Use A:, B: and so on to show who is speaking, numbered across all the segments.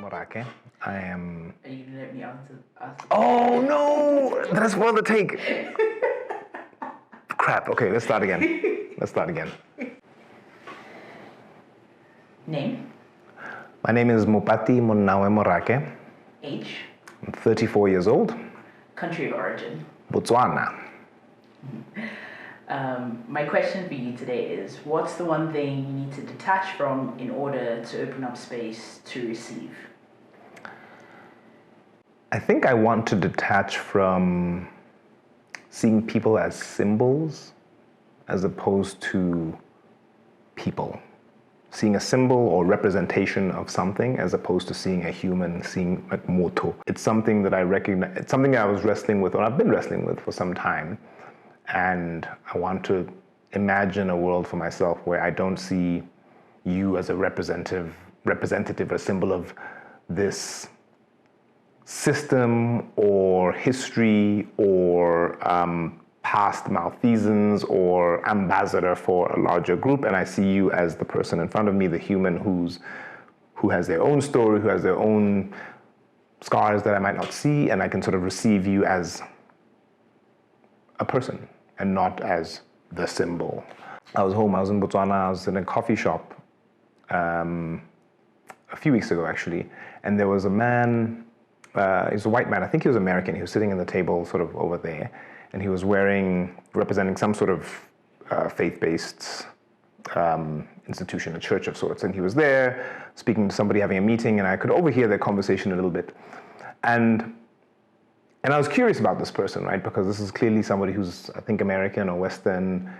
A: Morake. I am.
B: Are you gonna let me ask?
A: Oh no! That's for the take. Crap. Okay, let's start again.
B: Name?
A: My name is Mopati Morake.
B: Age?
A: I'm 34 years old.
B: Country of origin?
A: Botswana.
B: My question for you today is, what's the one thing you need to detach from in order to open up space to receive?
A: I think I want to detach from seeing people as symbols as opposed to people. Seeing a symbol or representation of something as opposed to seeing a human, seeing like moto. It's something that I recognize, it's something I was wrestling with, or I've been wrestling with for some time. And I want to imagine a world for myself where I don't see you as a representative, a symbol of this system or history or past malfeasance or ambassador for a larger group, and I see you as the person in front of me, the human who has their own story, who has their own scars that I might not see, and I can sort of receive you as a person and not as the symbol. I was home, I was in Botswana, I was in a coffee shop a few weeks ago actually, and there was a man, he's a white man, I think he was American, he was sitting at the table sort of over there, and he was representing some sort of faith-based institution, a church of sorts, and he was there speaking to somebody, having a meeting, and I could overhear their conversation a little bit. And I was curious about this person, right? Because this is clearly somebody who's, I think, American or Western,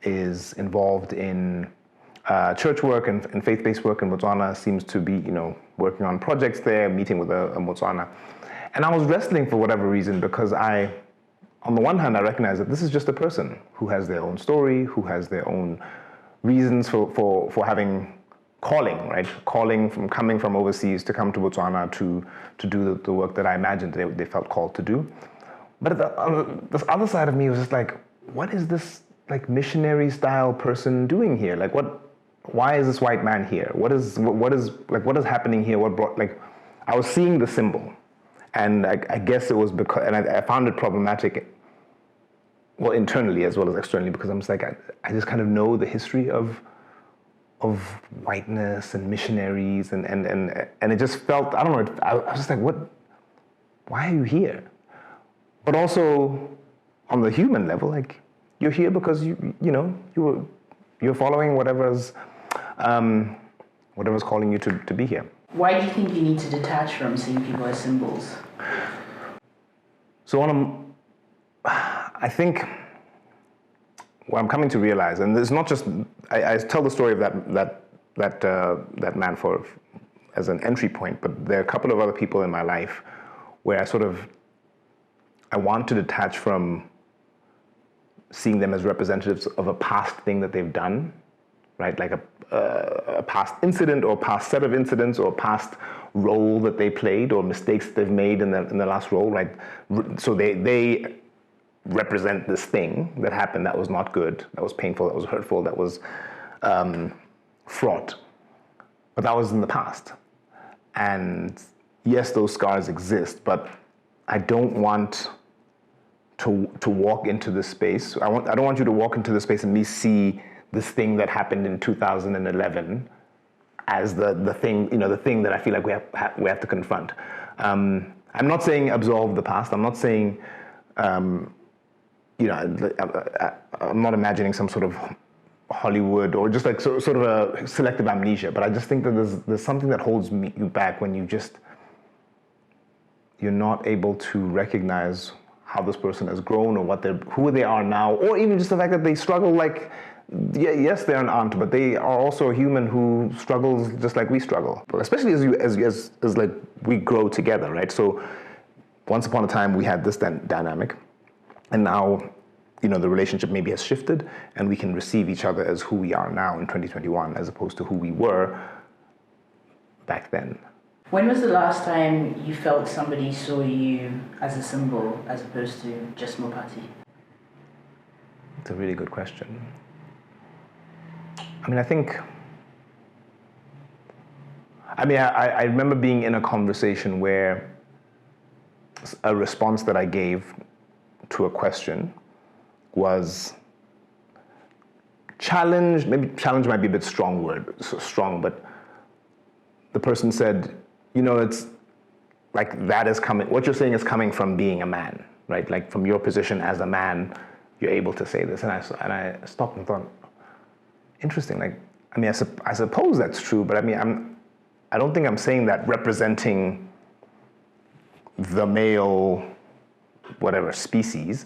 A: is involved in church work and faith-based work in Botswana, seems to be, working on projects there, meeting with a Botswana. And I was wrestling for whatever reason because on the one hand, I recognize that this is just a person who has their own story, who has their own reasons for having calling, right? Coming from overseas to come to Botswana to do the work that I imagined they felt called to do. But this other side of me was just like, what is this like missionary style person doing here? Like why is this white man here? What is happening here? I was seeing the symbol. And I guess it was because, and I found it problematic, well, internally as well as externally, because I'm just like, I just kind of know the history of whiteness and missionaries, and it just felt, I don't know, I was just like, why are you here? But also, on the human level, like, you're here because you're following whatever's calling you to be here.
B: Why do you think you need to detach from seeing people as symbols?
A: So I think what I'm coming to realize, and it's not just, I tell the story of that man as an entry point, but there are a couple of other people in my life where I want to detach from seeing them as representatives of a past thing that they've done, right? Like a past incident or past set of incidents or past role that they played or mistakes that they've made in the last role, right? So they represent this thing that happened that was not good, that was painful, that was hurtful, that was fraught. But that was in the past. And yes, those scars exist, but I don't want to walk into this space. I don't want you to walk into this space and me see this thing that happened in 2011 as the thing, the thing that I feel like we have to confront. I'm not saying absolve the past. I'm not saying, I'm not imagining some sort of Hollywood or just like sort of a selective amnesia. But I just think that there's something that holds you back when you're not able to recognize how this person has grown or who they are now, or even just the fact that they struggle like. Yes, they're an aunt, but they are also a human who struggles just like we struggle. But especially as like we grow together, right? So once upon a time we had this dynamic, and now the relationship maybe has shifted, and we can receive each other as who we are now in 2021, as opposed to who we were back then.
B: When was the last time you felt somebody saw you as a symbol as opposed to just Mopati?
A: It's a really good question. I mean, I remember being in a conversation where a response that I gave to a question was challenge. Maybe challenge might be a bit strong, but the person said, it's like that is coming, what you're saying is coming from being a man, right? Like from your position as a man, you're able to say this. And I stopped and thought, interesting. Like, I mean, I suppose that's true, but I mean, I don't think I'm saying that representing the male, whatever species,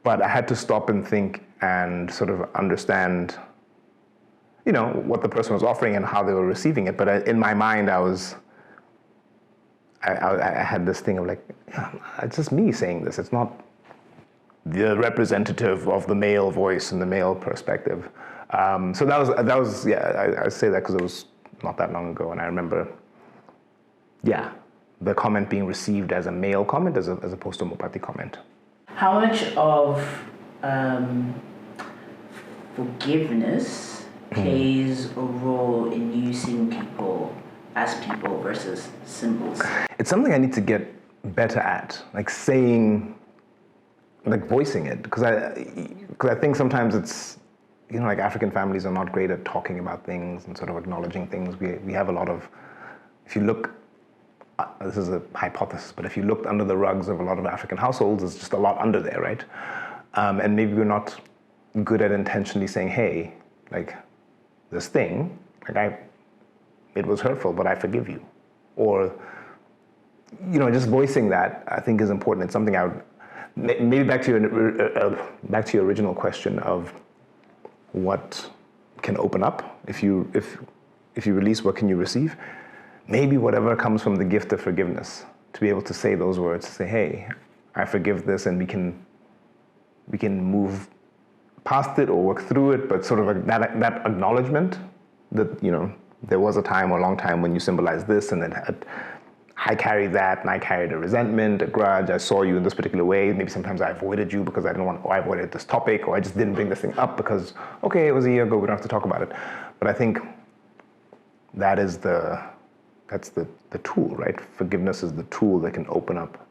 A: but I had to stop and think and sort of understand, what the person was offering and how they were receiving it. But in my mind, I had this thing of like, it's just me saying this. It's not the representative of the male voice and the male perspective. So that was I say that because it was not that long ago, and I remember, the comment being received as a male comment as opposed to a Mopati comment.
B: How much of forgiveness plays a role in you seeing people as people versus symbols?
A: It's something I need to get better at, like saying, like voicing it, because I think sometimes it's, like African families are not great at talking about things and sort of acknowledging things. We have a lot of, if you look, this is a hypothesis, but if you looked under the rugs of a lot of African households, there's just a lot under there, right? And maybe we're not good at intentionally saying, hey, like this thing, like it was hurtful, but I forgive you. Or, just voicing that I think is important. It's something I would, maybe back to your original question of what can open up. If you release, what can you receive? Maybe whatever comes from the gift of forgiveness, to be able to say those words, to say, hey, I forgive this, and we can move past it or work through it, but sort of that acknowledgement that, there was a time or a long time when you symbolized this, and then I carried that, and I carried a resentment, a grudge. I saw you in this particular way. Maybe sometimes I avoided you because I didn't want, or I avoided this topic, or I just didn't bring this thing up because, okay, it was a year ago, we don't have to talk about it. But I think that's the tool, right? Forgiveness is the tool that can open up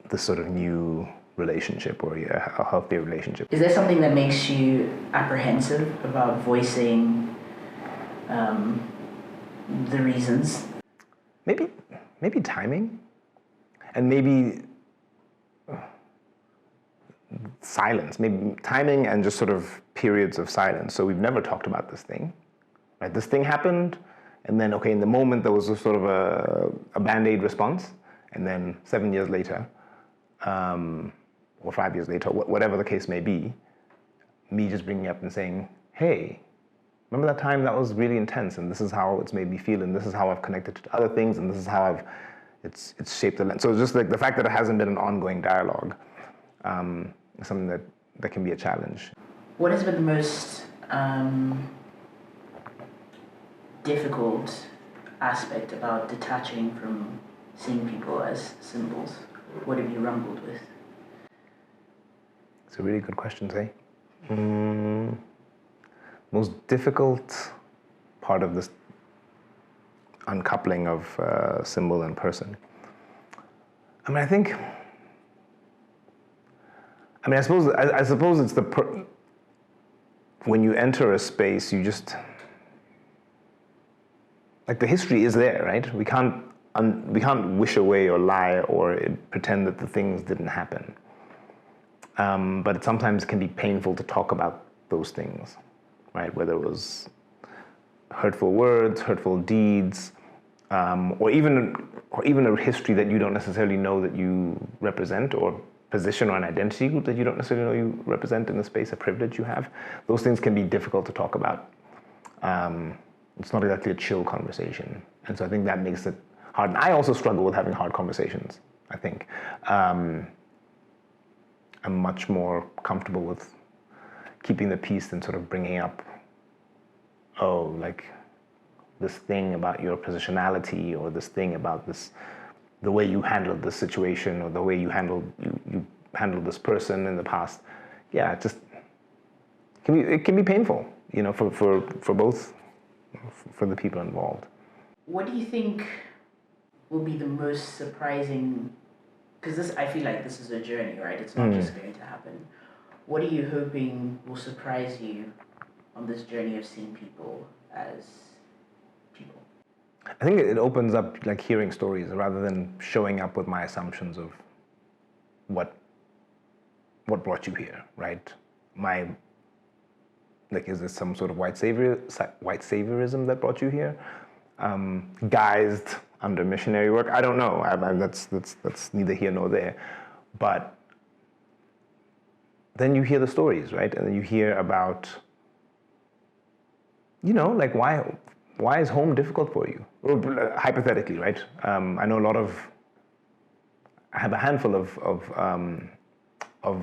A: this sort of new relationship or a healthy relationship.
B: Is there something that makes you apprehensive about voicing the reasons?
A: Maybe timing, and maybe silence, maybe timing and just sort of periods of silence. So we've never talked about this thing, right? This thing happened, and then, okay, in the moment there was a sort of a Band-Aid response, and then 7 years later, or 5 years later, whatever the case may be, me just bringing up and saying, hey, remember that time that was really intense, and this is how it's made me feel, and this is how I've connected to other things, and this is how it's shaped the lens. So it's just like the fact that it hasn't been an ongoing dialogue is something that can be a challenge.
B: What has been the most difficult aspect about detaching from seeing people as symbols? What have you wrestled with?
A: It's a really good question, Zay. Most difficult part of this uncoupling of symbol and person. I suppose it's when you enter a space, you just, like the history is there, right? We can't wish away or lie or pretend that the things didn't happen. But it sometimes can be painful to talk about those things, right? Whether it was hurtful words, hurtful deeds, or even a history that you don't necessarily know that you represent, or position or an identity group that you don't necessarily know you represent in the space, a privilege you have. Those things can be difficult to talk about. It's not exactly a chill conversation. And so I think that makes it hard. And I also struggle with having hard conversations, I think. I'm much more comfortable with keeping the peace than sort of bringing up, like this thing about your positionality, or this thing about this, the way you handled this situation, or the way you handled this person in the past yeah, it can be painful, for both, for the people involved.
B: What do you think will be the most surprising? Because I feel like this is a journey, right? It's not just going to happen. What are you hoping will surprise you on this journey of seeing people as people?
A: I think it opens up like hearing stories rather than showing up with my assumptions of what brought you here, right? Is this some sort of white saviorism that brought you here? Guised under missionary work? I don't know. That's neither here nor there. But then you hear the stories, right? And then you hear about, like why is home difficult for you? Well, hypothetically, right? I know I have a handful of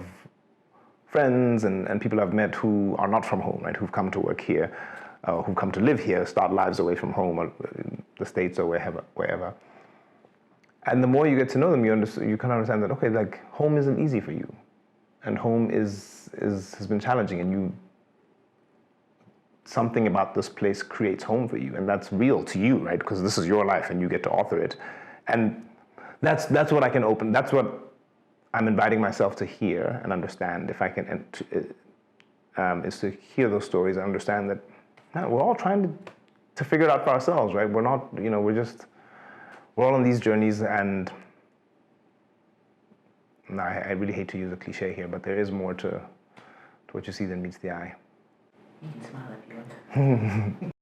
A: friends and people I've met who are not from home, right? Who've come to work here, who've come to live here, start lives away from home, or the States or wherever. And the more you get to know them, you can understand that, okay, like home isn't easy for you, and home has been challenging, and something about this place creates home for you, and that's real to you, right? Because this is your life, and you get to author it, and that's what I can open. That's what I'm inviting myself to hear and understand. If I can, is to hear those stories and understand that we're all trying to figure it out for ourselves, right? We're not, we're all on these journeys, and I really hate to use a cliche here, but there is more to what you see than meets the eye.
B: You can smile if you want.